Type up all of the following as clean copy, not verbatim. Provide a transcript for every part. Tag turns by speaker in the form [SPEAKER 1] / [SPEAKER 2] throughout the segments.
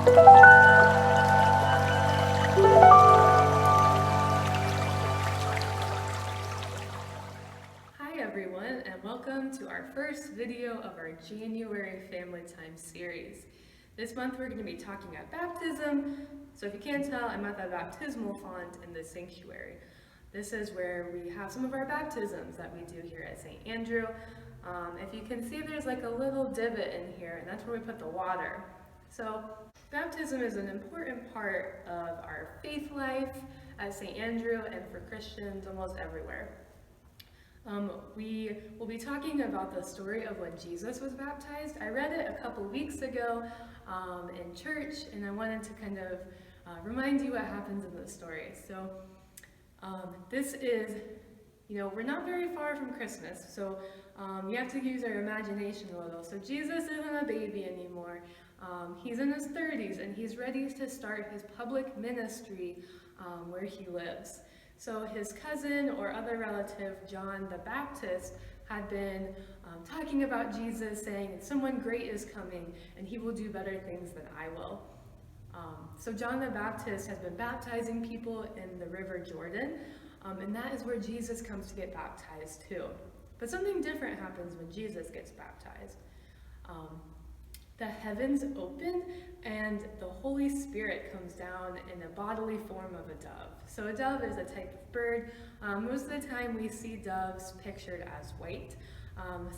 [SPEAKER 1] Hi everyone, and welcome to our first video of our January Family Time series. This month we're going to be talking about baptism, so if you can't tell, I'm at the baptismal font in the sanctuary. This is where we have some of our baptisms that we do here at St. Andrew. If you can see, there's like a little divot in here, and that's where we put the water. So baptism is an important part of our faith life at St. Andrew and for Christians almost everywhere. We will be talking about the story of when Jesus was baptized. I read it a couple weeks ago in church, and I wanted to kind of remind you what happens in the story. So this is, we're not very far from Christmas, so you have to use our imagination a little. So Jesus isn't a baby anymore. He's in his 30s, and he's ready to start his public ministry where he lives. So his cousin or other relative, John the Baptist, had been talking about Jesus, saying, someone great is coming, and he will do better things than I will. So John the Baptist has been baptizing people in the River Jordan, and that is where Jesus comes to get baptized too. But something different happens when Jesus gets baptized. The heavens open and the Holy Spirit comes down in a bodily form of a dove. So a dove is a type of bird. Most of the time we see doves pictured as white.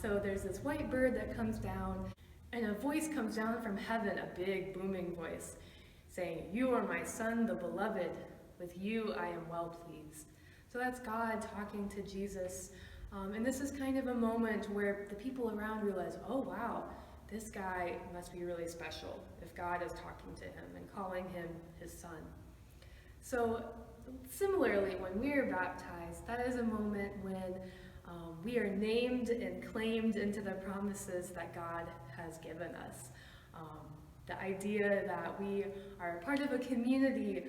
[SPEAKER 1] So there's this white bird that comes down, and a voice comes down from heaven, a big booming voice, saying, "You are my son, the beloved. With you I am well pleased." So that's God talking to Jesus. And this is kind of a moment where the people around realize, oh wow, this guy must be really special if God is talking to him and calling him his son. So similarly, when we are baptized, that is a moment when we are named and claimed into the promises that God has given us. The idea that we are part of a community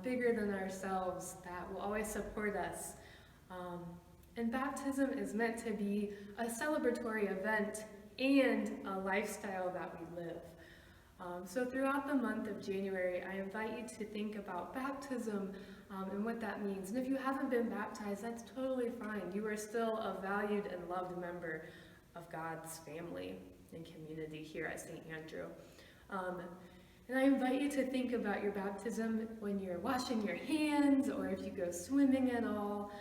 [SPEAKER 1] bigger than ourselves that will always support us. And baptism is meant to be a celebratory event and a lifestyle that we live. So throughout the month of January, I invite you to think about baptism and what that means. And if you haven't been baptized, that's totally fine. You are still a valued and loved member of God's family and community here at St. Andrew. And I invite you to think about your baptism when you're washing your hands or if you go swimming at all.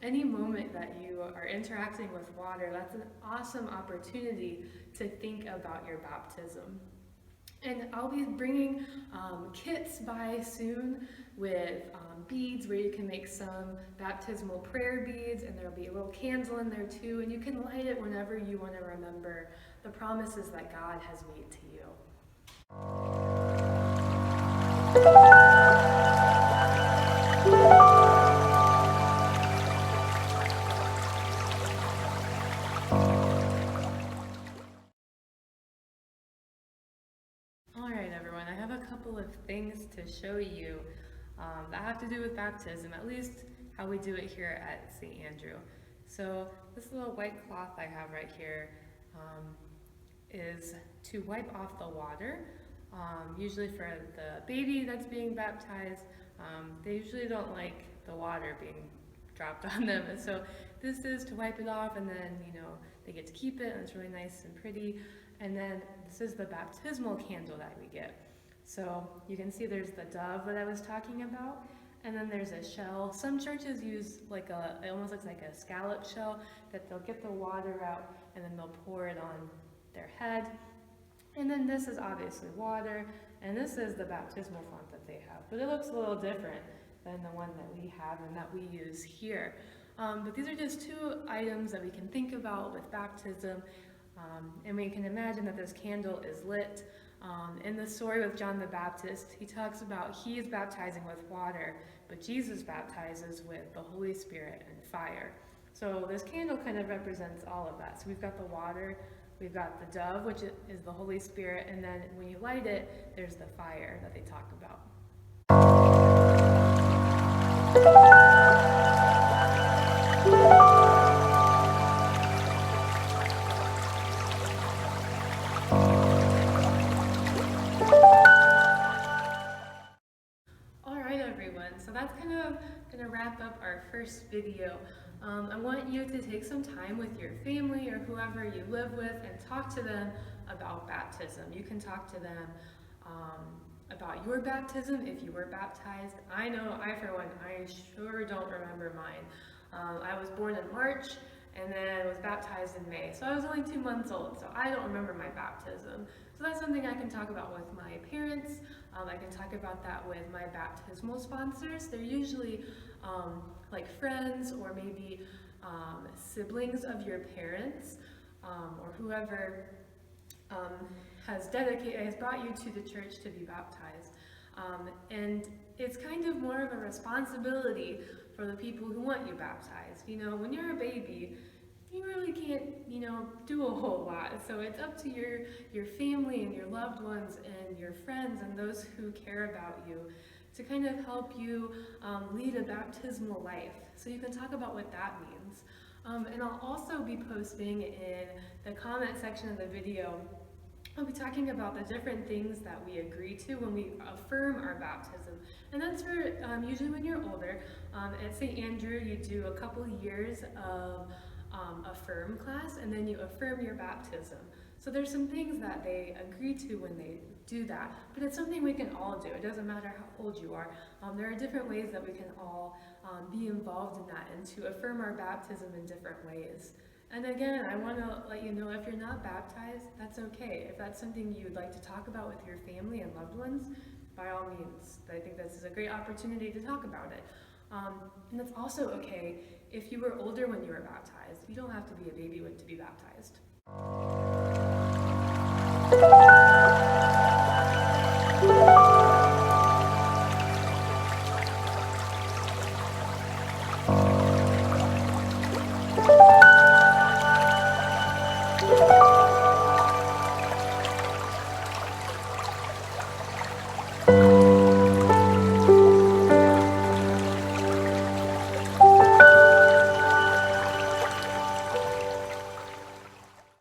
[SPEAKER 1] Any moment that you are interacting with water, that's an awesome opportunity to think about your baptism. And I'll be bringing kits by soon with beads where you can make some baptismal prayer beads, and there'll be a little candle in there too, and you can light it whenever you want to remember the promises that God has made to you. Alright everyone, I have a couple of things to show you that have to do with baptism, at least how we do it here at St. Andrew. So this little white cloth I have right here is to wipe off the water. Usually for the baby that's being baptized, they usually don't like the water being dropped on them. And so this is to wipe it off, and then they get to keep it, and it's really nice and pretty. And then this is the baptismal candle that we get. So you can see there's the dove that I was talking about, and then there's a shell. Some churches use it almost looks like a scallop shell that they'll get the water out and then they'll pour it on their head. And then this is obviously water, and this is the baptismal font that they have. But it looks a little different than the one that we have and that we use here. But these are just two items that we can think about with baptism. And we can imagine that this candle is lit. In the story with John the Baptist, he talks about he's baptizing with water, but Jesus baptizes with the Holy Spirit and fire. So this candle kind of represents all of that. So we've got the water, we've got the dove, which is the Holy Spirit, and then when you light it, there's the fire that they talk about. that's kind of going to wrap up our first video. I want you to take some time with your family or whoever you live with and talk to them about baptism. You can talk to them about your baptism if you were baptized. I know, for one, I sure don't remember mine. I was born in March and then was baptized in May. So I was only 2 months old, so I don't remember my baptism. So that's something I can talk about with my parents. I can talk about that with my baptismal sponsors. They're usually like friends or maybe siblings of your parents or whoever has brought you to the church to be baptized. And it's kind of more of a responsibility for the people who want you baptized. You know, when you're a baby, you really can't, do a whole lot. So it's up to your family and your loved ones and your friends and those who care about you to kind of help you lead a baptismal life. So you can talk about what that means. And I'll also be posting in the comment section of the video, I'll be talking about the different things that we agree to when we affirm our baptism. And that's for usually when you're older. At St. Andrew, you do a couple years of affirm class, and then you affirm your baptism. So there's some things that they agree to when they do that, but it's something we can all do. It doesn't matter how old you are. There are different ways that we can all be involved in that and to affirm our baptism in different ways. And again, I want to let you know, if you're not baptized, that's okay. If that's something you'd like to talk about with your family and loved ones, by all means. I think this is a great opportunity to talk about it. And it's also okay if you were older when you were baptized. You don't have to be a baby to be baptized.